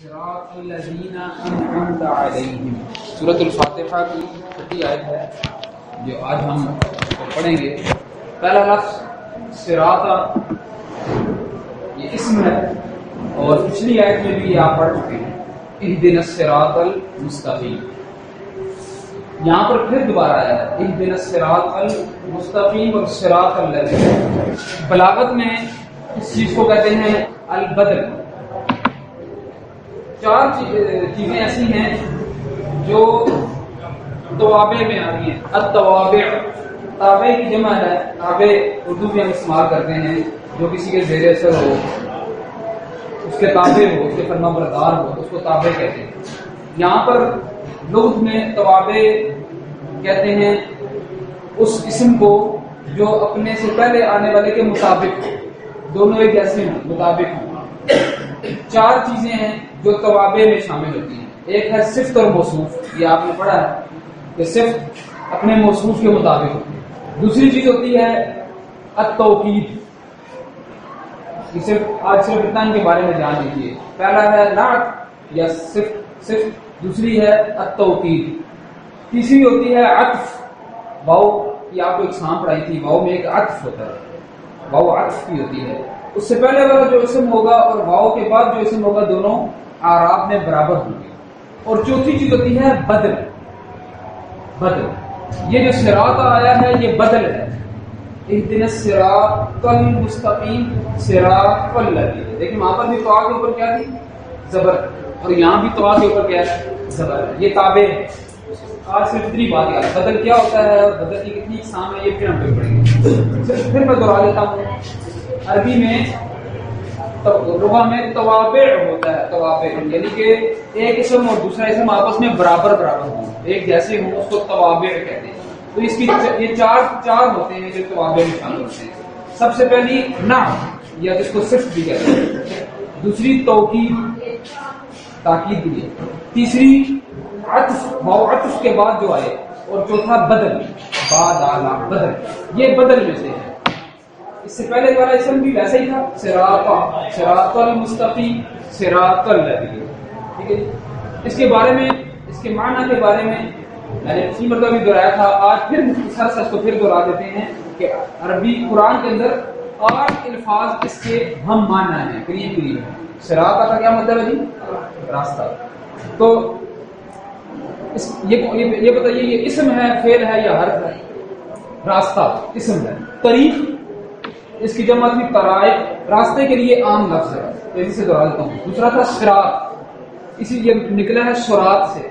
صراط الذین انعمت علیہم، سورۃ الفاتحہ کی چھٹی آیت ہے جو آج ہم پڑھیں گے۔ پہلا لفظ صراط یہ اسم ہے اور پچھلی آیت میں بھی آپ پڑھ چکے ہیں اہدنا الصراط المستقیم۔ یہاں پر پھر دوبارہ آیا ہے اہدنا الصراط المستقیم اور صراط الذین۔ بلاغت میں اس چیز کو کہتے ہیں البدل۔ چار چیزیں ایسی ہیں جو توابع میں آ رہی ہیں۔ التوابع، تابع کی جمع ہے، تابع اردو میں ہم استعمال کرتے ہیں جو کسی کے زیر اثر ہو، اس کے تابع ہو، اس کے فرما بردار ہو، اس کو تابع کہتے ہیں۔ یہاں پر لغت میں توابع کہتے ہیں اس اسم کو جو اپنے سے پہلے آنے والے کے مطابق ہو، دونوں ایک جیسے ہوں، مطابق ہوں۔ چار چیزیں ہیں جو توابع میں شامل ہوتی ہیں۔ ایک ہے صفت اور موصوف، یہ آپ نے پڑھا ہے کہ صفت اپنے موصوف کے مطابق ہوتی ہے۔ دوسری چیز ہوتی ہے التوکید، آج صرف اتنا ان کے بارے میں جان لیجیے۔ پہلا ہے نعت یا صفت، دوسری ہے التوکید، تیسری ہوتی ہے عطف۔ واو یہ آپ کو اقسام پڑھائی تھی، واو میں ایک عطف ہوتا ہے، واو عطف کی ہوتی ہے۔ اس سے پہلے والا جو اسم ہوگا اور واو کے بعد جو اسم ہوگا دونوں اعراب میں برابر ہوں گے۔ اور چوتھی چیز ہوتی ہے بدل۔ یہ جو صراط آیا ہے یہ بدل ہے۔ اہدنا الصراط المستقیم صراط الذین، لیکن وہاں پر بھی طاء کے اوپر کیا تھی؟ زبر، اور یہاں بھی طاء کے اوپر کیا ہے؟ زبر ہے۔ یہ تابع ہے۔ آج صرف اتنی بات یاد، بدل کیا ہوتا ہے اور بدل کی کتنی اقسام ہے یہ پھر ہم پڑھیں گے۔ پھر میں دوہرا دیتا ہوں، عربی میں لغہ میں توابع ہوتا ہے، توابع یعنی کہ ایک اسم اور دوسرا اسم آپس میں برابر ہوں، ایک جیسے ہوں، اس کو توابع کہتے ہیں۔ تو اس کی یہ چار ہوتے ہیں جو توابع میں شامل ہوتے ہیں۔ سب سے پہلی نعت یا جس کو صفت بھی کہتے ہیں، دوسری توکید، تاکید بھی ہے، تیسری عطف، واو عطف کے بعد جو آئے، اور چوتھا بدل، بعد آلا بدل، یہ بدل میں سے ہے۔ اس سے پہلے والا اسم بھی ویسا ہی تھا، صراط المستقیم صراط الذین، ٹھیک ہے۔ اس کے بارے میں، اس کے معنی کے بارے میں میں نے اسی مرتبہ بھی دہرایا تھا، آج پھر سر کو پھر دہرا دیتے ہیں کہ عربی قرآن کے اندر 8 الفاظ اس کے ہم معنی ہیں، قریب۔ صراط کا کیا مطلب ہے جی؟ راستہ۔ تو یہ بتائیے یہ اسم ہے، فعل ہے یا حرف ہے؟ راستہ اسم ہے۔ طریق اس کی جمع تھی طرائق، راستے کے لیے عام لفظ ہے، تیزی سے دہرا دیتا ہوں۔ دوسرا تھا صراط، اسی یہ نکلا ہے صراط سے،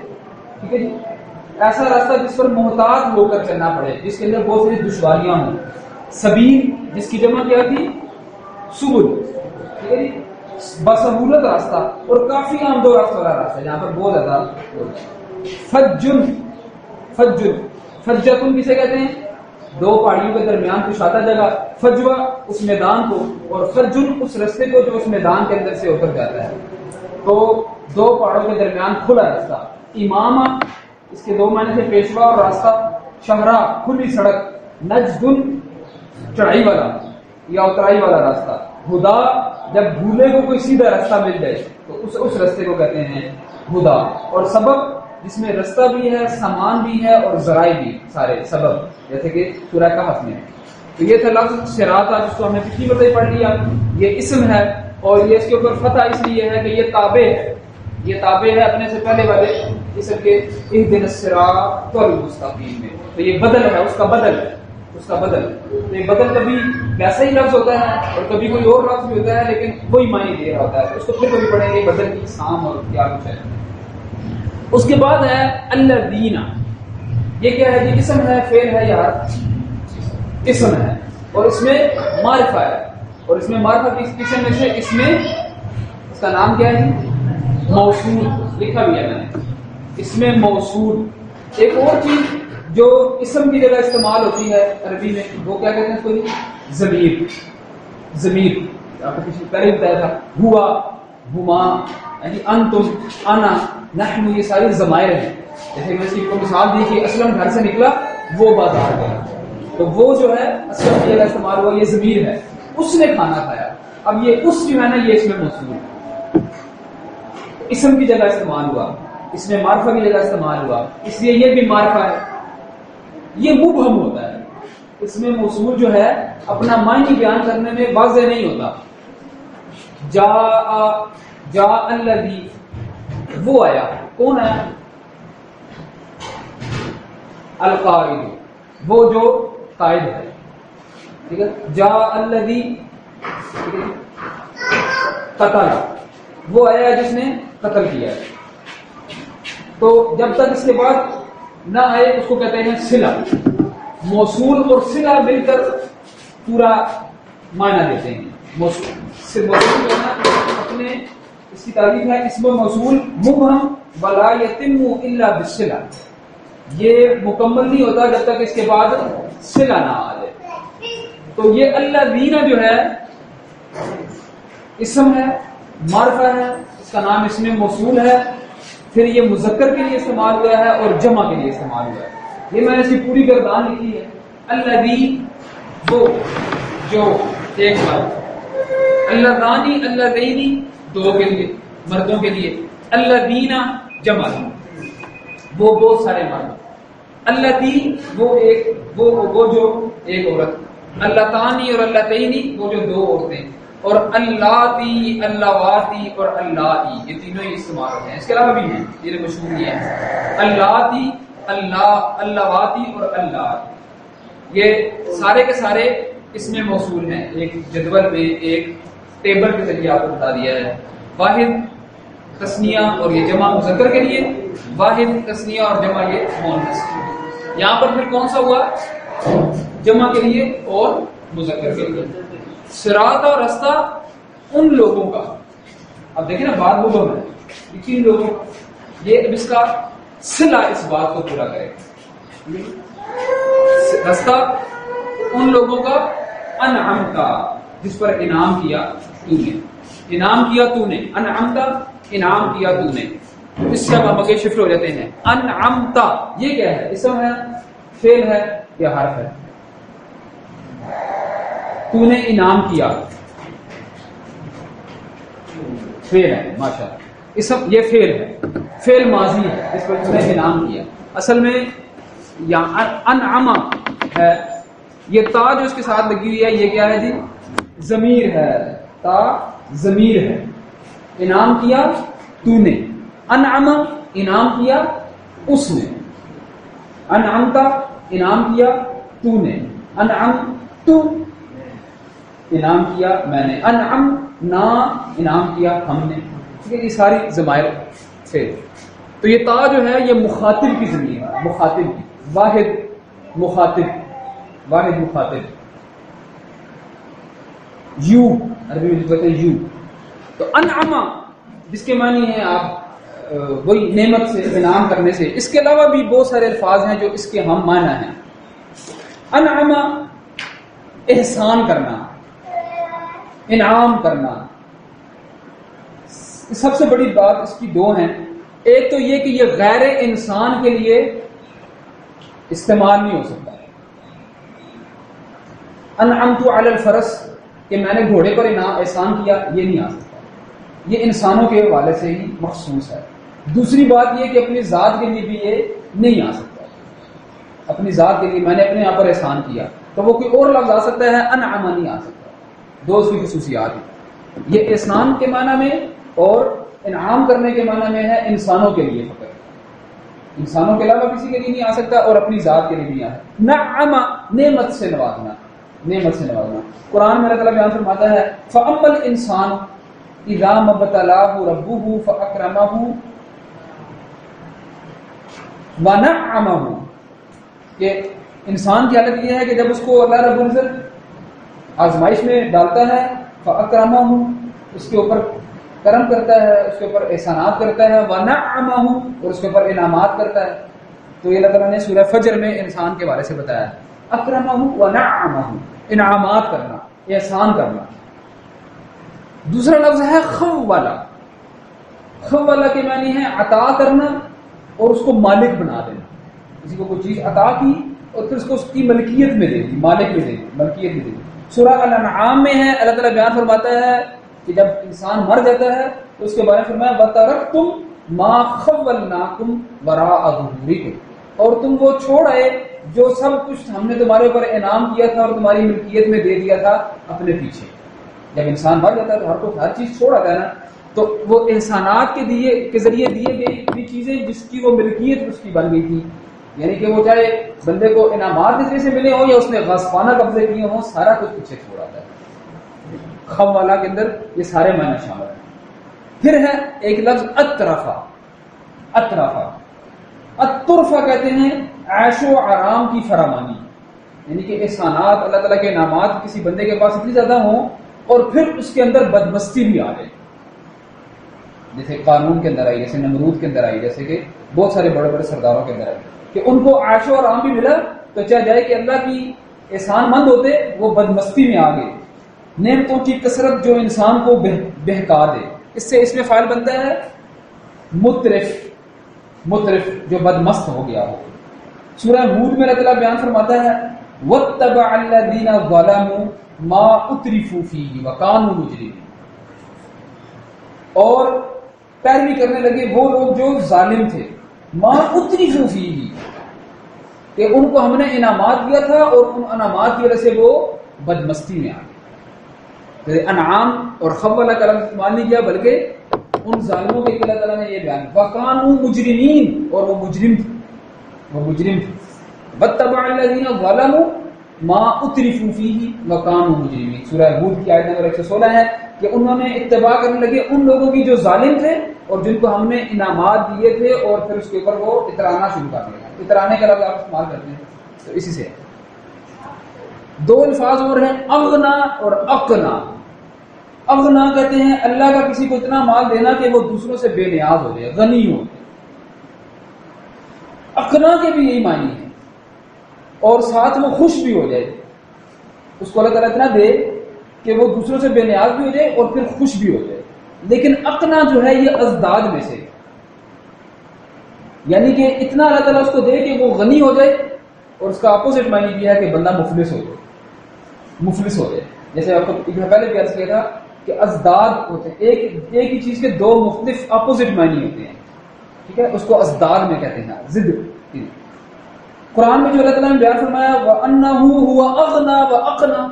ٹھیک ہے جی۔ ایسا راستہ جس پر محتاط ہو کر چلنا پڑے، جس کے اندر بہت ساری دشواریاں ہوں۔ سبیل جس کی جمع کیا تھی؟ سبل، ٹھیک ہے جی، بسہولت راستہ، اور کافی آمد و رفت والا راستہ جہاں پر بہت زیادہ۔ فجتن کسے کہتے ہیں؟ دو پہاڑیوں کے درمیان کشادہ جگہ، فجوہ اس میدان کو، اور فجن اس رستے کو جو اس میدان کے اندر سے اتر جاتا ہے۔ تو دو پہاڑوں کے درمیان کھلا راستہ۔ امامہ اس کے دو معنی سے پیشوا اور راستہ، شہرا کھلی سڑک، نجدن چڑھائی والا یا اترائی والا راستہ، ہدا جب بھولے کو کوئی سیدھا راستہ مل جائے تو اس راستے کو کہتے ہیں ہدا۔ اور سبب جس میں رستہ بھی ہے، سامان بھی ہے، اور ذرائع بھی، سارے سبب، جیسے کہ سورہ کہف میں۔ تو یہ تھا لفظ صراط، جس کو ہم نے پچھلی مرتبہ پڑھ لیا۔ یہ اسم ہے اور یہ اس کے اوپر فتح اس لیے ہے کہ یہ تابع ہے، یہ تابع ہے اپنے سے پہلے والے اسم کے اہدنا الصراط المستقیم میں۔ تو یہ بدل ہے، اس کا بدل ہے، اس کا بدل۔ تو یہ بدل کبھی ویسا ہی لفظ ہوتا ہے اور کبھی کوئی اور لفظ بھی ہوتا ہے، لیکن وہی معنی دے رہا ہوتا ہے۔ اس کو پھر کبھی پڑھیں گے بدل کی اقسام اور کیا کچھ ہے۔ اس کے بعد ہے الذین، یہ کیا ہے جی؟ اسم ہے، فعل ہے یا حرف؟ اسم ہے، اور اس میں معرفہ ہے، اور اس میں معرفہ کی قسم میں سے اس کا نام کیا ہے؟ موصول، لکھا بھی ہے میں نے، اس میں موصول۔ ایک اور چیز جو اسم کی جگہ استعمال ہوتی ہے عربی میں، وہ کیا کہتے ہیں اس کو؟ ضمیر، آپ کو پہلے بتایا تھا، ہوا، ہما، یعنی انتم، انا، نحن، یہ ساری ضمائر ہیں۔ جیسے میں اس کی مثال دی کہ اسلم گھر سے نکلا، وہ بازار گیا، تو وہ جو ہے اسلم کی جگہ استعمال ہوا، یہ ضمیر ہے۔ اس نے کھانا کھایا، اب یہ اس جو ہے نا یہ اس میں موصول ہے۔ اسم کی جگہ استعمال ہوا، اس میں معرفہ کی جگہ استعمال ہوا، اس لیے یہ بھی معرفہ ہے. یہ مبہم ہوتا ہے، اس میں موصول جو ہے اپنا معنی بیان کرنے میں واضح نہیں ہوتا. جاء الذی، وہ آیا، کون آیا؟ القائد، وہ جو قائد ہے. ٹھیک ہے. جاء الذی قتل، وہ آیا جس نے قتل کیا ہے. تو جب تک اس کے بعد نہ آئے اس کو کہتے ہیں صلہ. موصول اور صلہ مل کر پورا معنی دیتے ہیں. موصول اپنے اس کی تعریف ہے اسم موصول مبہم ولا یتم الا بالصلہ. یہ مکمل نہیں ہوتا جب تک اس کے بعد صلہ نہ آ جائے. تو یہ الذین جو ہے اسم ہے، معرفہ ہے، اس کا نام اسم موصول ہے. پھر یہ مذکر کے لیے استعمال ہوا ہے اور جمع کے لیے استعمال ہوا ہے. یہ میں نے اس کی پوری گردان لکھی ہے. الذی، وہ جو ایک بات. اللذانی اللذینی دو کے لیے، مردوں کے لیے. الذین جمع، وہ بہت سارے مرد. اللتی، وہ ایک، وہ جو ایک عورت. اللتانی اور اللتینی، وہ جو دو عورتیں. اور اللاتی، اللواتی اور اللائی، یہ تینوں ہی استعمال ہوتے ہیں. اس کے علاوہ بھی ہیں، یہ مشہور نہیں ہے. اللاتی، اللواتی اور اللائی، یہ سارے کے سارے اس میں موصول ہیں. ایک جدول میں، ایک ٹیبل کے ذریعے آپ کو بتا دیا ہے. واحد تثنیہ اور یہ جمع مذکر کے لیے، واحد تثنیہ اور جمع یہ مؤنث. یہاں پر پھر کون سا ہوا؟ جمع کے لیے اور مذکر کے لیے. صراط اور رستہ ان لوگوں کا. اب دیکھیں نا، بات وہ ہے کن لوگوں کا. یہ اب اس کا صلہ اس بات کو پورا کرے. رستہ ان لوگوں کا انعمتا، جس پر انعام کیا تو نے. انعام کیا تو نے، انعمتا، انعام کیا تو نے. اس سے اب آگے شفٹ ہو جاتے ہیں. انعمتا یہ کیا ہے؟ اسم ہے، فعل ہے یا حرف ہے؟ تو نے انعام کیا، فعل ہے. ماشاءاللہ، اسم یہ فعل ہے، فعل ماضی ہے جس پر اس نے انعام کیا. اصل میں یہاں انعم ہے، یہ تا جو اس کے ساتھ لگی ہوئی ہے یہ کیا ہے جی؟ ضمیر ہے. تا ضمیر ہے. انعام کیا تو نے، انعم انعام کیا اس نے. انعمتا انعام کیا تو نے، انعم تو انعام کیا میں نے، انعم نا انعام کیا ہم نے. ٹھیک ہے، یہ ساری ضمائر سے. تو یہ تا جو ہے یہ مخاطب کی ضمیر ہے، مخاطب کی. واحد مخاطب، واحد مخاطب. یو عربی میں کہتے ہیں یو. تو انعم جس کے معنی ہے آپ وہی نعمت سے، انعام کرنے سے. اس کے علاوہ بھی بہت سارے الفاظ ہیں جو اس کے ہم معنی ہیں. انعم احسان کرنا، انعام کرنا. سب سے بڑی بات اس کی دو ہیں. ایک تو یہ کہ یہ غیر انسان کے لیے استعمال نہیں ہو سکتا. انعمت علی الفرس، کہ میں نے گھوڑے پر احسان کیا، یہ نہیں آ سکتا. یہ انسانوں کے حوالے سے ہی مخصوص ہے. دوسری بات یہ کہ اپنی ذات کے لیے بھی یہ نہیں آ سکتا. اپنی ذات کے لیے میں نے اپنے یہاں پر احسان کیا، تو وہ کوئی اور لفظ آ سکتا ہے، انعم نہیں آ سکتا. دو اس کی خصوصیات ہیں. یہ احسان کے معنی میں اور انعام کرنے کے معنی میں ہے انسانوں کے لیے فقط. انسانوں کے علاوہ کسی کے لیے نہیں آ سکتا اور اپنی ذات کے لیے نہیں آ سکتا. نعم نعمت سے نوازنا، نعمت سے نوازنا. قرآن میں اللہ تعالیٰ بیان فرماتا ہے فَأَمَّا الْإِنسَانُ إِذَا مَا ابْتَلَاهُ رَبُّهُ فَأَكْرَمَهُ وَنَعَّمَهُ، کہ انسان کی حالت یہ ہے کہ جب اس کو اللہ رب العزت آزمائش میں ڈالتا ہے، فَأَكْرَمَهُ، اس کے اوپر کرم کرتا ہے، اس کے اوپر احسانات کرتا ہے، وَنَعَّمَهُ، اور اس کے اوپر انعامات کرتا ہے. تو یہ اللہ تعالیٰ نے سورہ فجر میں انسان کے بارے سے بتایا ہے. اکرمہ ونعمہ، انعامات کرنا، احسان کرنا. دوسرا لفظ ہے خوالا. خوالا کے معنی ہے عطا کرنا اور اس کو مالک بنا دینا. کسی کو کوئی چیز عطا کی اور پھر اس کو اس کی ملکیت میں دے دی، مالک میں دے دی، ملکیت میں دے دی. سورہ الانعام میں ہے، اللہ تعالیٰ بیان فرماتا ہے کہ جب انسان مر جاتا ہے تو اس کے بارے میں فرمایا وَتَرَكْتُمْ مَا خَوَّلْنَاكُمْ وَرَاءَ ظُهُورِكُمْ، اور تم وہ چھوڑ آئے جو سب کچھ ہم نے تمہارے اوپر انعام کیا تھا اور تمہاری ملکیت میں دے دیا تھا اپنے پیچھے. جب انسان مر جاتا ہے تو ہر کو ہر چیز چھوڑ آتا ہے نا، تو وہ احسانات کے ذریعے دیے گئی چیزیں جس کی وہ ملکیت اس کی بن گئی تھی، یعنی کہ وہ چاہے بندے کو انعامات کے ذریعے سے ملے ہوں یا اس نے غاصبانہ قبضے کیے ہوں، سارا کچھ پیچھے چھوڑ آتا ہے. خوالا کے اندر یہ سارے معنی شامل ہیں. پھر ہے ایک لفظ اطرفا. اطرفا الطرفہ کہتے ہیں عیش و آرام کی فراوانی، یعنی کہ احسانات اللہ تعالیٰ کے انعامات کسی بندے کے پاس اتنی زیادہ ہوں اور پھر اس کے اندر بدمستی بھی آ جائے، جیسے قانون کے اندر آئی، جیسے نمرود کے اندر آئی، جیسے کہ بہت سارے بڑے بڑے سرداروں کے اندر آئی کہ ان کو عیش و آرام بھی ملا تو چاہ جائے کہ اللہ کی احسان مند ہوتے وہ بدمستی میں آ گئے. نعمتوں کی کثرت جو انسان کو بہکا دے، اس میں فاعل بنتا ہے مطرف. مطرف جو بدمست ہو گیا ہو. سورہ ہود میں اللہ تعالیٰ بیان فرماتا ہے وَاتَّبَعَ الَّذِينَ ظَلَمُوا مَا أُتْرِفُوا فِيهِ وَكَانُوا مُجْرِمِينَ، اور پیروی کرنے لگے وہ لوگ جو ظالم تھے، مَا أُتْرِفُوا فِيهِ، کہ ان کو ہم نے انعامات دیا تھا اور ان انعامات کی وجہ سے وہ بدمستی میں آ گئے. انعام اور خولہ کا لفظ استعمال نہیں کیا بلکہ ان ظالموں کے اللہ تعالیٰ نے یہ بیان وَكَانُوا مُجْرِمِينَ، اور وہ مجرم تھے. وَاتَّبَعَ الَّذِينَ ظَلَمُوا مَا أُتْرِفُوا فِيهِ وَكَانُوا مُجْرِمِينَ. سورہ ہود کی آیت نمبر 116 ہے کہ انہوں نے اتباع کرنے لگے ان لوگوں کی جو ظالم تھے اور جن کو ہم نے انعامات دیے تھے، اور پھر اس کے اوپر وہ اترانا شروع کر دیا. اترانے کا لفظ آپ استعمال کرتے ہیں تو اسی سے. دو الفاظ اور ہیں اغنا اور اقنا. اغنا کہتے ہیں اللہ کا کسی کو اتنا مال دینا کہ وہ دوسروں سے بے نیاز ہو جائے، غنی ہو. اقنا کے بھی یہی معنی ہے، اور ساتھ وہ خوش بھی ہو جائے. اس کو اللہ تعالیٰ اتنا دے کہ وہ دوسروں سے بے نیاز بھی ہو جائے اور پھر خوش بھی ہو جائے. لیکن اقنا جو ہے یہ ازداد میں سے، یعنی کہ اتنا اللہ تعالیٰ اس کو دے کہ وہ غنی ہو جائے، اور اس کا اپوزٹ معنی بھی ہے کہ بندہ مفلس ہو جائے. مفلس ہو جائے، جیسے آپ کو پہلے بھی عرض کیا تھا کہ ازداد ہوتے ہیں، ایک ہی چیز کے دو مختلف اپوزٹ معنی ہوتے ہیں. ٹھیک ہے، اس کو ازداد میں کہتے ہیں، ضد. قرآن میں جو اللہ تعالیٰ نے بیان فرمایا وَأَنَّهُ هُوَ أَغْنَى وَأَقْنَى،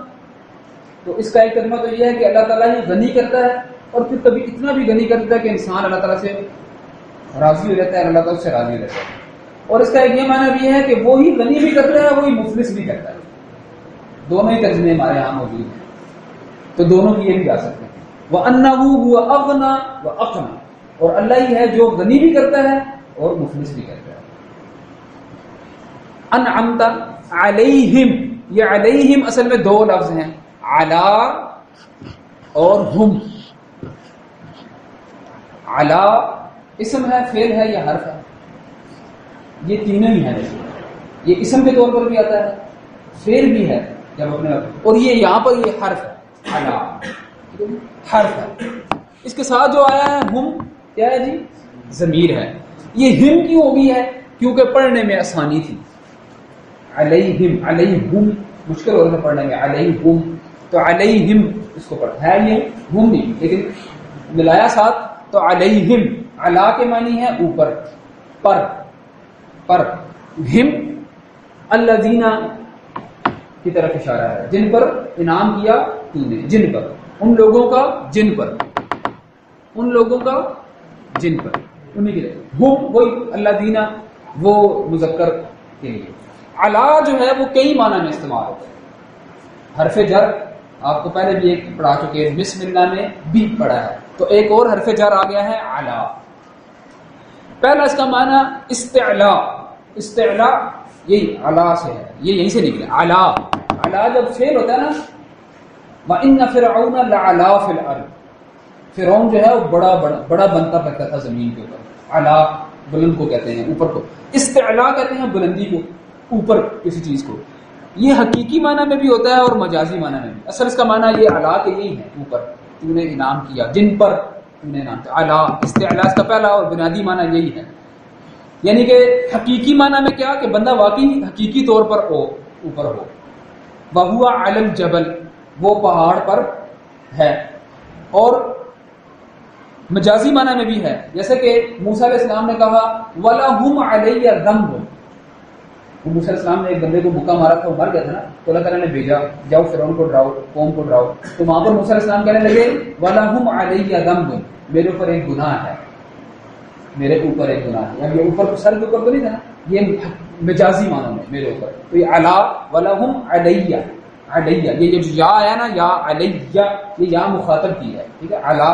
تو اس کا ایک ترجمہ تو یہ ہے کہ اللہ تعالیٰ ہی غنی کرتا ہے اور پھر کبھی اتنا بھی غنی کرتا ہے کہ انسان اللہ تعالیٰ سے راضی ہو جاتا ہے، اللہ تعالیٰ سے راضی ہو جاتا ہے. اور اس کا ایک یہ معنی بھی ہے کہ وہی غنی بھی کرتا ہے، وہی مفلس بھی کرتا ہے. دونوں ہی ترجمے ہمارے یہاں موجود ہیں، تو دونوں کی یہ بھی جا سکتے ہیں. وَأَنَّهُ هُوَ أَغْنَى وَأَقْنَى، اور اللہ ہی ہے جو غنی بھی کرتا ہے اور مفلس بھی کرتا ہے. انعمت علیہم، یہ علیہم اصل میں دو لفظ ہیں، علا اور ہم. علا اسم ہے، فعل ہے یا حرف ہے؟ یہ تینوں ہی ہیں. یہ اسم کے طور پر بھی آتا ہے، فعل بھی ہے جب اپنے، اور یہ یہاں پر یہ حرف ہے، علا حرف ہے. اس کے ساتھ جو آیا ہے ہم کیا ہے جی؟ ضمیر ہے. یہ ہم کیوں ہو گئی ہے؟ کیونکہ پڑھنے میں آسانی تھی. علیہم، علیہم مشکل ہو رہا تھا پڑھنے میں، علیہم تو علیہم اس کو پڑھا ہے، یہ ہم نہیں لیکن ملایا ساتھ تو علیہم. علا کے معنی ہے اوپر، پر. ہم الذین کی طرف اشارہ ہے، جن پر انعام کیا تو نے، جن پر، ان لوگوں کا جن پر، ان لوگوں کا جن پر، انہیں کے لیے. ہم وہی الذین، وہ مذکر کے لیے. علا جو ہے وہ کئی معنی میں استعمال ہوتا ہے. حرف جر آپ کو پہلے بھی ایک پڑھا چکے ہیں، بسم اللہ میں بھی پڑھا ہے، تو ایک اور حرف جر آ گیا ہے علا. پہلا اس کا معنی استعلا. استعلا یہی علا سے ہے، یہ یہیں سے نکلا. علا، علا جب فعل ہوتا ہے نا، وَإِنَّ فِرْعَوْنَ لَعَلَا فِي الْأَرْضِ، فرعون جو ہے وہ بڑا بنتا پھرتا تھا زمین کے اوپر. علا بلند کو کہتے ہیں، اوپر کو. استعلا کہتے ہیں بلندی کو، اوپر کسی چیز کو. یہ حقیقی معنی میں بھی ہوتا ہے اور مجازی معنی میں بھی. اصل اس کا معنی یہ علا کے یہی ہے، اوپر تو نے انعام کیا، جن پر تو نے انعام کیا. علا استعلا اس کا پہلا اور بنیادی معنی یہی ہے. یعنی کہ حقیقی معنی میں کیا کہ بندہ واقعی حقیقی طور پر ہو، اوپر ہو. وَهُوَ عَلَى الْجَبَلِ، وہ پہاڑ پر ہے. اور مجازی معنی میں بھی ہے، جیسے کہ موسیٰ علیہ السلام نے کہا وَلَهُمْ عَلَيَّ ذَنْبٌ، موسیٰ علیہ السلام نے ایک بندے کو بھوکا مارا تھا، وہ مر گیا تھا نا، تو اللہ تعالیٰ نے بھیجا جاؤ فرعون کو ڈراؤ، قوم کو ڈراؤ، تو وہاں پر موسیٰ علیہ السلام کہنے لگے وَلَهُمْ عَلَيَّ ذَنْبٌ، میرے اوپر ایک گناہ ہے، میرے اوپر ایک گناہ ہے، اب یہ اوپر سر کے اوپر تو نہیں تھا نا، یہ مجازی معنی میں میرے اوپر، تو یہ علا وَلَهُمْ عَلَيَّ، علیہ یہ جو یا ہے نا یا علیہ، یہ یا مخاطب کی ہے، ٹھیک ہے، علا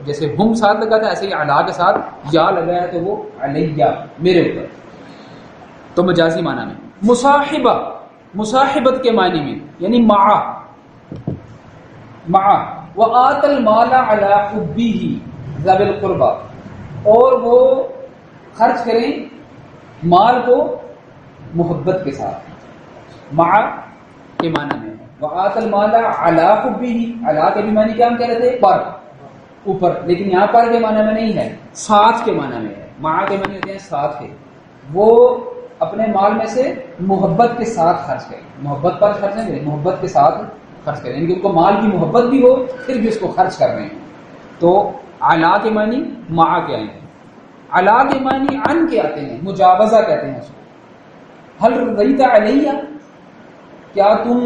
جیسے ہم ساتھ لگا تھا ایسے ہی علا کے ساتھ یا لگا ہے تو وہ علیہ میرے اوپر، تو مجازی معنی میں۔ مصاحبہ، مصاحبت کے معنی میں یعنی مع وآت المال علی حبہ ذوی القربى، اور وہ خرچ کریں مال کو محبت کے ساتھ، مع کے معنی میں وآت المال علی حبہ، علی کے بھی معنی کیا ہم کہہ رہے تھے پر، اوپر، لیکن یہاں پر کے معنی میں نہیں ہے، ساتھ کے معنی میں ہے، مع کے معنی ہوتے ہیں ساتھ کے، وہ اپنے مال میں سے محبت کے ساتھ خرچ کریں، محبت پر خرچ نہیں کریں، محبت کے ساتھ خرچ کریں، یعنی کہ ان کو مال کی محبت بھی ہو پھر بھی اس کو خرچ کر رہے ہیں، تو علا کے معنی مع کے آئے ہیں، علا کے معنی عن کے آتے ہیں، مجاوزہ کہتے ہیں اس کو، هل رضیت علیہ، کیا تم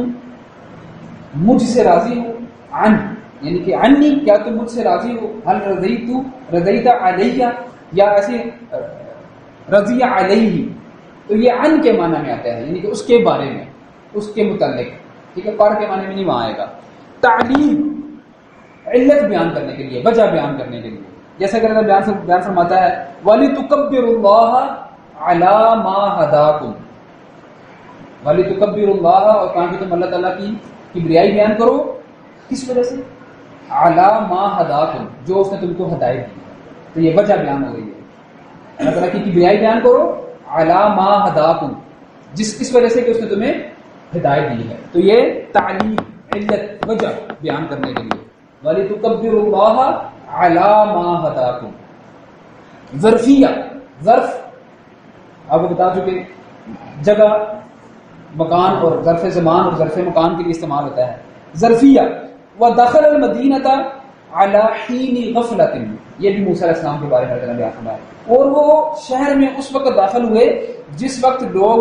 مجھ سے راضی ہو، عن یعنی کہ عنی، کیا تم مجھ سے راضی ہو، هل رضیت علیہ، یا ایسے رضی علیہ، تو یہ عن کے معنی میں آتا ہے، یعنی کہ اس کے بارے میں، اس کے متعلق، ٹھیک ہے، پر کے معنی میں نہیں وہاں آئے گا۔ تعلیم، علت بیان کرنے کے لیے، وجہ بیان کرنے کے لیے، جیسا کہ اللہ بیان فرماتا ہے وَلِتُكَبِّرُوا اللَّهَ عَلَى مَا هَدَاكُمْ، وَلِتُكَبِّرُوا اللَّهَ، اور کہاں کہ تم اللہ تعالیٰ کی کبریائی بیان کرو، کس وجہ سے، عَلَى مَا هَدَاكُمْ، جو اس نے تم کو ہدایت دی، تو یہ وجہ بیان ہو رہی ہے، اللہ تعالیٰ کی کبریائی بیان کرو عَلَى مَا هَدَاكُمْ، جس وجہ سے کہ اس نے تمہیں ہدایت دی ہے، تو یہ تعلیم، علت، وجہ بیان کرنے کے لیے، وَلِتُكَبِّرُوا اللَّهَ عَلَى مَا هَدَاكُمْ۔ ظرفیہ، ظرف آپ کو بتا چکے، جگہ، مکان، اور ظرف زمان اور ظرف مکان کے لیے استعمال ہوتا ہے۔ ظرفیہ، وَدَخَلَ الْمَدِينَةَ عَلَى حِينِ غَفْلَةٍ، یہ بھی موسیٰ علیہ السلام کے بارے میں اللہ نے بیان فرمایا، اور وہ شہر میں اس وقت داخل ہوئے جس وقت لوگ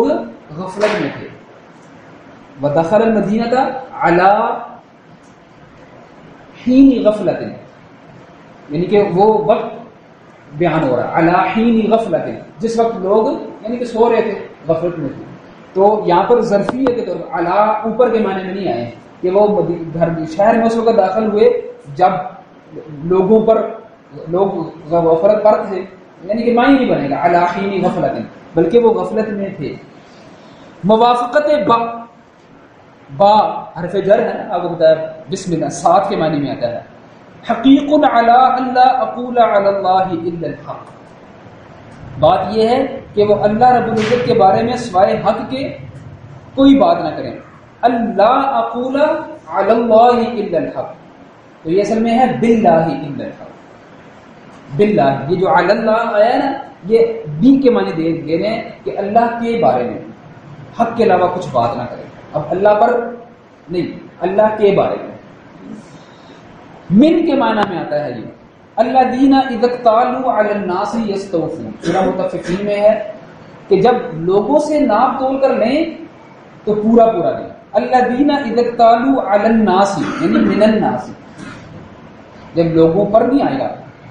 غفلت میں تھے، وَدَخَلَ الْمَدِينَةَ عَلَى حِينِ غَفْلَةٍ، یعنی کہ وہ وقت بیان ہو رہا ہے، عَلَى حِينِ غَفْلَةٍ، جس وقت لوگ یعنی کہ سو رہے تھے، غفلت میں تھے، تو یہاں پر ظرفیہ کے طور پر عَلَى اوپر کے معنی میں نہیں آئے کہ وہ گھر شہر میں اس وقت داخل ہوئے جب لوگوں پر لوگ غفلت پر تھے، یعنی کہ معنی نہیں بنے گا عَلَى حِينِ غَفْلَةٍ، بلکہ وہ غفلت میں تھے۔ موافقت با حرف جر ہے، آپ کو بتایا بسم اللہ ساتھ کے معنی میں آتا ہے۔ حقیق علی اللہ اقول علی اللہ الا الحق، بات یہ ہے کہ وہ اللہ رب العزت کے بارے میں سوائے حق کے کوئی بات نہ کریں، اللہ اقول علی اللہ الا الحق، تو یہ اصل میں ہے باللہ الا الحق، باللہ، یہ جو علی اللہ آیا نا یہ بھی کے معنی دے رہے ہیں کہ اللہ کے بارے میں حق کے علاوہ کچھ بات نہ کریں، اب اللہ پر نہیں، اللہ کے بارے میں۔ من کے معنی میں آتا ہے یہ الذین اذا اکتالوا علی الناس یستوفون، سورہ مطففین میں ہے کہ جب لوگوں سے ناپ تول کر لیں تو پورا پورا لیں، الذین اذا اکتالوا علی الناس یعنی من الناس، جب لوگوں پر نہیں آئے گا،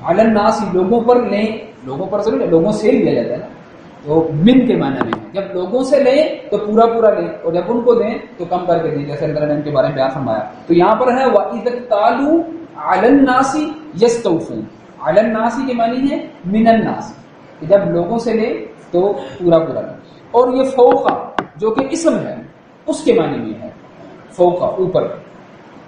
علی الناس لوگوں پر لیں، لوگوں پر سے لوگوں سے لیا جاتا ہے نا، تو من کے معنی میں جب لوگوں سے لیں تو پورا پورا لیں، اور جب ان کو دیں تو کم کر کے دیں، جیسے اللہ نے ان کے بارے میں بیان فرمایا، تو یہاں پر ہے وَإِذَا اكْتَالُوا عَلَى النَّاسِ يَسْتَوْفُونَ، عَلَى النَّاسِ کے معنی ہے من الناس، کہ جب لوگوں سے لیں تو پورا پورا لیں، اور یہ فوقا جو کہ اسم ہے اس کے معنی میں ہے، فوقا اوپر،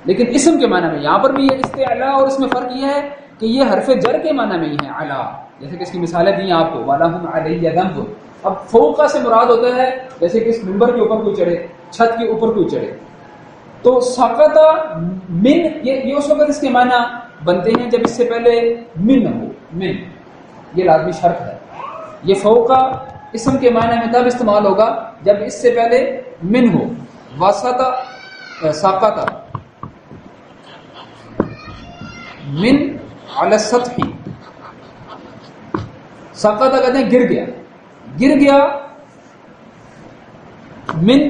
لیکن اسم کے معنی میں یہاں پر بھی یہ استعلا، اور اس میں فرق یہ ہے کہ یہ حرف جر کے معنی میں ہی ہے علا، جیسے کہ اس کی مثالیں دی ہیں آپ کو، وَلَهُمْ عَلَيَّ ذَنْبٌ، اب فوقا سے مراد ہوتا ہے جیسے کہ اس منبر کے اوپر کوئی چڑھے، چھت کے اوپر کوئی چڑھے، تو سقط من یہ اس وقت اس کے معنی بنتے ہیں جب اس سے پہلے من ہو، من یہ لازمی شرط ہے، یہ فوقا اسم کے معنی میں تب استعمال ہوگا جب اس سے پہلے من ہو، وسط سقط من علی السطح، سقط کہتے ہیں گر گیا، گر گیا، من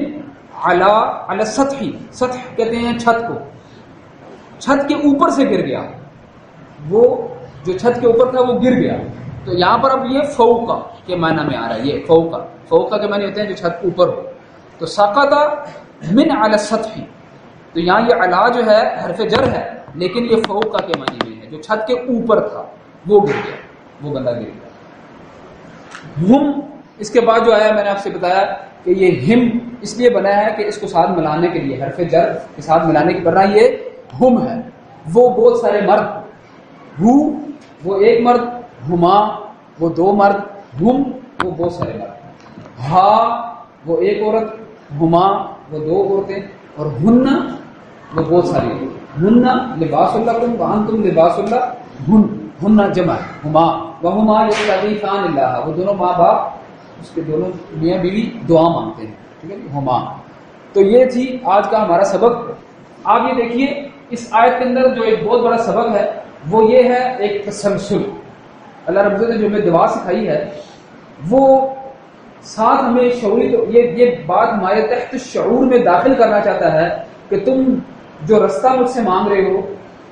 علی السطح، سطح کہتے ہیں چھت کو، چھت کے اوپر سے گر گیا، وہ جو چھت کے اوپر تھا وہ گر گیا. تو یہاں پر اب یہ فوقا کے معنی میں آ رہا ہے، یہ فوقا، فوقا کے معنی ہوتے ہیں جو چھت اوپر ہو. تو سقط من علی السطح، تو یہاں یہ علا جو ہے حرف جر ہے لیکن یہ فوقا کے معنی میں ہے، جو چھت کے اوپر تھا وہ گر گیا، وہ بندہ گر گیا. ہم اس کے بعد جو آیا میں نے آپ سے بتایا کہ یہ ہم اس لیے بنا ہے کہ اس کو ساتھ ملانے کے لیے، حرف جر کے ساتھ ملانے کی، ورنہ یہ ہم ہے، وہ بہت سارے مرد، ہو وہ ایک مرد، ہما وہ دو مرد، ہم وہ بہت سارے مرد، ہا وہ ایک عورت، ہما وہ دو عورتیں، اور ہن وہ بہت ساری عورتیں. ہن لباس لکم وانتم لباس لہن، ہن جمع ہما، وہما یستغیثان اللہ، وہ دونوں ماں باپ اس کے دونوں میاں بیوی دعا مانگتے ہیں، ٹھیک ہے ہما. تو یہ تھی آج کا ہمارا سبق. آپ یہ دیکھیے اس آیت کے اندر جو ایک بہت بڑا سبق ہے وہ یہ ہے ایک تسلسل. اللہ رب العزت نے جو ہمیں دعا سکھائی ہے وہ ساتھ ہمیں شعوری، یہ بات ہمارے تحت شعور میں داخل کرنا چاہتا ہے کہ تم جو رستہ مجھ سے مانگ رہے ہو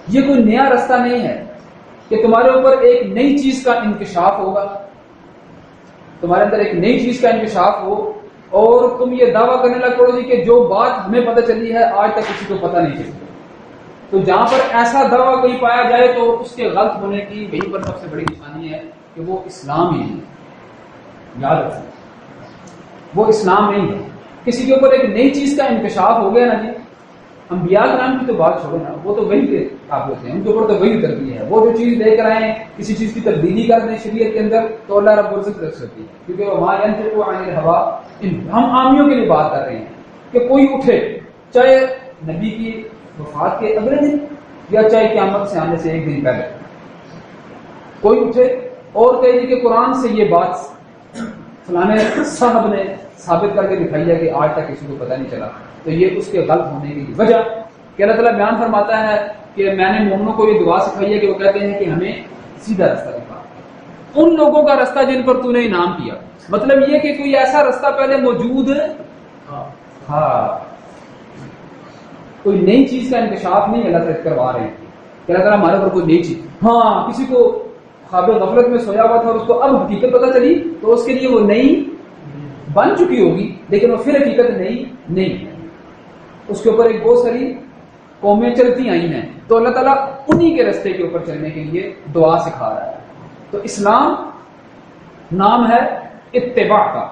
یہ کوئی نیا رستہ نہیں ہے کہ تمہارے اوپر ایک نئی چیز کا انکشاف ہوگا، تمہارے اندر ایک نئی چیز کا انکشاف ہو اور تم یہ دعویٰ کرنے لگ پڑو گی کہ جو بات ہمیں پتہ چلی ہے آج تک کسی کو پتہ نہیں چلی. تو جہاں پر ایسا دعویٰ کوئی پایا جائے تو اس کے غلط ہونے کی وہیں پر سب سے بڑی نشانی ہے کہ وہ اسلام ہی نہیں. یاد رکھیں وہ اسلام نہیں ہے. کسی کے اوپر ایک نئی چیز کا انکشاف ہو گیا نا جی، انبیاء کرام کی تو بات چھوڑو نا، وہ تو وہی کے قابل ہوتے ہیں، ان کے اوپر تو وہی اترتی ہے. وہ جو چیز لے کر آئیں کسی چیز کی تبدیلی کر دیں شریعت کے اندر تو اللہ رب العزت رکھ سکتی ہے، کیونکہ وما ينطق عن الهوى. ہم عامیوں کے لیے بات کر رہے ہیں کہ کوئی اٹھے چاہے نبی کی وفات کے اگلے دن یا چاہے قیامت سے آنے سے ایک دن پہلے، کوئی اٹھے اور کہے کہ قرآن سے یہ بات فلانے صاحب نے ثابت کر کے دکھائی ہے کہ آج تک کسی کو پتہ نہیں چلا، تو یہ اس کے غلط ہونے کی وجہ کہ اللہ تعالیٰ بیان فرماتا ہے کہ میں نے مومنوں کو یہ دعا سکھائی ہے کہ وہ کہتے ہیں کہ ہمیں سیدھا راستہ دکھا، ان لوگوں کا راستہ جن پر تو نے انعام کیا. مطلب یہ کہ کوئی ایسا راستہ پہلے موجود کوئی نئی چیز کا انکشاف نہیں اللہ تعالیٰ کروا رہے ہیں کہ اللہ تعالیٰ ہمارے اوپر کوئی نئی چیز. ہاں کسی کو خواب غفلت میں سویا ہوا تھا اور اس کو اب حقیقت پتہ چلی تو اس کے لیے وہ نئی بن چکی ہوگی لیکن وہ پھر حقیقت نہیں ہے. اس کے اوپر ایک بہت ساری قومیں چلتی آئی ہیں تو اللہ تعالیٰ انہی کے راستے کے اوپر چلنے کے لیے دعا سکھا رہا ہے. تو اسلام نام ہے اتباع کا،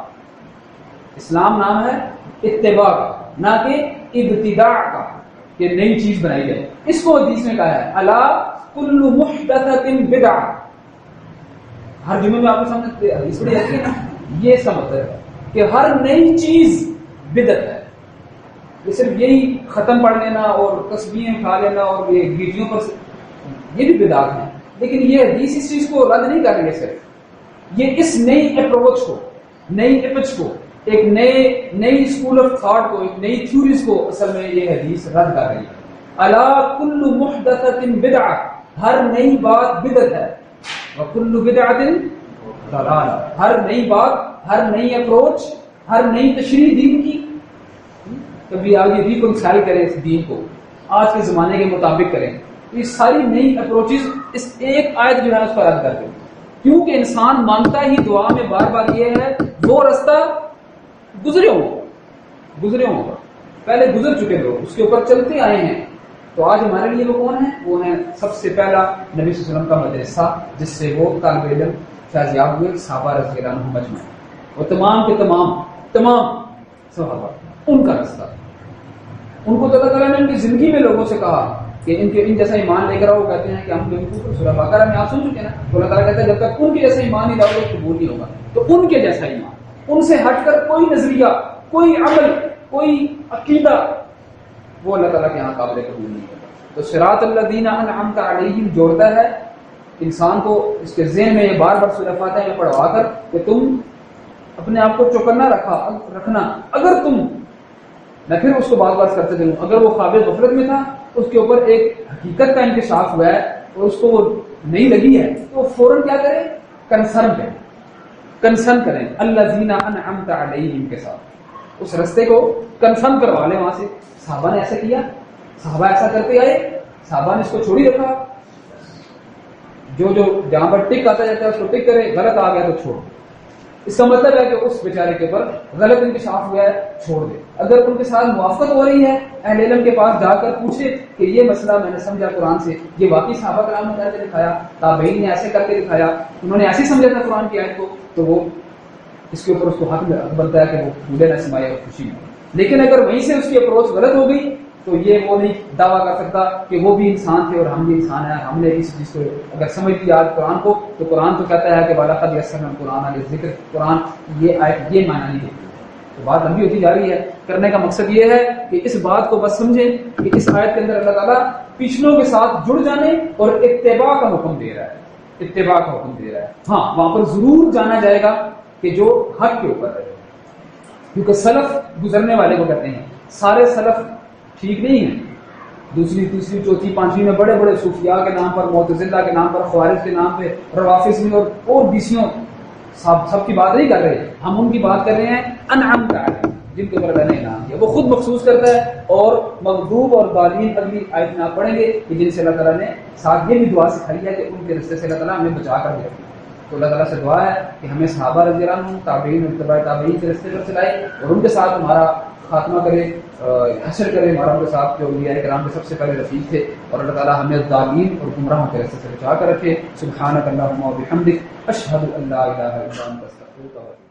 اسلام نام ہے اتباع کا، نہ کہ ابتداع کا کہ نئی چیز بنائی جائے. اس کو حدیث میں کہا ہے الا کل محدثۃ بدعہ. ہر جمعے میں آپ کو سمجھتے حدیث پڑھی جاتی ہے نا، یہ اس کا مطلب ہے کہ ہر نئی چیز بدعت ہے. یہ صرف یہی ختم پڑھ لینا اور تسبیحیں کھا لینا اور یہ گیٹیوں پر یہ بھی بدعت ہے، لیکن یہ حدیث اس چیز کو رد نہیں کر رہی ہے. صرف یہ اس نئی اپروچ کو، نئی اپروچ کو، ایک نئی اسکول آف تھاٹ کو، ایک نئی تھیوریز کو اصل میں یہ حدیث رد کر رہی ہے. الا کل محدثۃ بدعہ، ہر نئی بات بدعت ہے، وکل بدعۃ ضلالہ، ہر نئی بات، ہر نئی اپروچ، ہر نئی تشریح دین کی کبھی آگے ریکنسائل کریں اس دین کو آج کے زمانے کے مطابق کریں. یہ ساری نئی اپروچز اس ایک آیت جو ہے اس پر رد کر دیں، کیونکہ انسان مانتا ہی دعا میں بار بار یہ ہے وہ راستہ گزرے ہوگا پہلے گزر چکے لوگ اس کے اوپر چلتے آئے ہیں. تو آج ہمارے لیے وہ کون ہیں؟ وہ ہیں سب سے پہلا نبی صلی اللہ علیہ وسلم کا مدرسہ جس سے وہ طالب علم فیضیاب ہوئے، صحابہ رضی اللہ عنہم مجمع، اور تمام کے تمام صحابہ ان کا راستہ. ان کو تو اللہ تعالیٰ نے ان کی زندگی میں لوگوں سے کہا کہ ان جیسا ایمان لے کر آؤ. کہتے ہیں کہ ہم بالکل سورہ بقرہ میں آپ سن چکے نا، تو اللہ تعالیٰ کہتا ہے جب تک ان کے جیسا ایمان نہیں لاؤ گے قبول نہیں ہوگا. تو ان کے جیسا ایمان، ان سے ہٹ کر کوئی نظریہ، کوئی عمل، کوئی عقیدہ وہ اللہ تعالیٰ کے یہاں قابل قبول نہیں ہوگا. تو صراط الذین انعمت علیہم جوڑتا ہے انسان کو اس کے ذہن میں یہ بار بار سورہ فاتحہ میں پڑھوا کر کہ تم اپنے آپ کو چوکنا رکھنا. اگر تم، میں پھر اس کو بات کرتے چلوں، اگر وہ خواب غفلت میں تھا اس کے اوپر ایک حقیقت کا انکشاف ہوا ہے اور اس کو نہیں لگی ہے تو فوراً کیا کریں؟ کنسرن کریں الذین انعمت علیہم کے ساتھ، اس رستے کو کنفرم کروا لیں وہاں سے۔ صحابہ نے ایسا کیا، صحابہ ایسا کرتے آئے، صحابہ نے اس کو چھوڑی رکھا، جو جہاں پر ٹک آتا جاتا ہے اس کو ٹک کرے، غلط آ گیا تو چھوڑ۔ اس کا مطلب ہے کہ اس بیچارے کے اوپر غلط انکشاف ہوا ہے، چھوڑ دے۔ اگر ان کے ساتھ موافقت ہو رہی ہے، اہل علم کے پاس جا کر پوچھے کہ یہ مسئلہ میں نے سمجھا قرآن سے، یہ واقعی صحابہ کرام نے کر کے دکھایا، تابعین نے ایسے کر کے دکھایا، انہوں نے ایسے سمجھا تھا قرآن کی آیت کو، تو وہ اس کے اوپر اس کو حق بنتا ہے کہ وہ پھولے نہ سمائے اور خوشی میں۔ لیکن اگر وہیں سے اس کی اپروچ غلط ہو گئی تو یہ وہ نہیں دعویٰ کر سکتا کہ وہ بھی انسان تھے اور ہم بھی انسان ہیں، ہم نے اس چیز کو اگر سمجھ لیا آج قرآن کو، تو قرآن تو کہتا ہے کہ وَلَقَدْ يَسَّرْنَا الْقُرْآنَ لِلذِّكْرِ، قرآن یہ آیت یہ معنی نہیں دیتی ہے۔ تو بات لمبی ہوتی جا رہی ہے، کرنے کا مقصد یہ ہے کہ اس بات کو بس سمجھیں کہ اس آیت کے اندر اللہ تعالیٰ پچھلوں کے ساتھ جڑ جانے اور اتباع کا حکم دے رہا ہے، اتباع کا حکم دے رہا ہے۔ ہاں وہاں پر ضرور جانا جائے گا کہ جو حق کے اوپر ہے، کیونکہ سلف گزرنے والے کو کہتے ہیں، سارے سلف ٹھیک نہیں ہیں۔ دوسری تیسری چوتھی پانچویں میں بڑے بڑے صوفیاء کے نام پر، معتزلہ کے نام پر، خوارج کے نام پہ، روافض میں اور بیسیوں سب کی بات نہیں کر رہے، ہم ان کی بات کر رہے ہیں انعمت علیہم، جن کے اوپر اللہ نے انعام دیا۔ وہ خود مخصوص کرتا ہے، اور مغضوب اور ضالین اگلی آیت میں آپ پڑھیں گے کہ جن سے اللہ تعالیٰ نے ساتھ یہ بھی دعا سکھائی ہے کہ ان کے رستے سے اللہ تعالیٰ ہمیں بچا کر دے۔ تو اللہ تعالیٰ سے دعا ہے کہ ہمیں صحابہ رضی اللہ عنہم، تابعین اور اتباع تابعین کے رستے پر چلائے اور ان کے ساتھ ہمارا خاتمہ کرے، حشر کرے ہمارا ان کے ساتھ جو اولیاء کرام کے سب سے پہلے رفیق تھے، اور اللہ تعالیٰ ہمیں ظالمین اور گمراہوں کے رستے سے بچا کر رکھے۔ سبحانک اللہم و بحمدک، اشہد ان لا الہ الا انت، استغفرک و اتوب الیک۔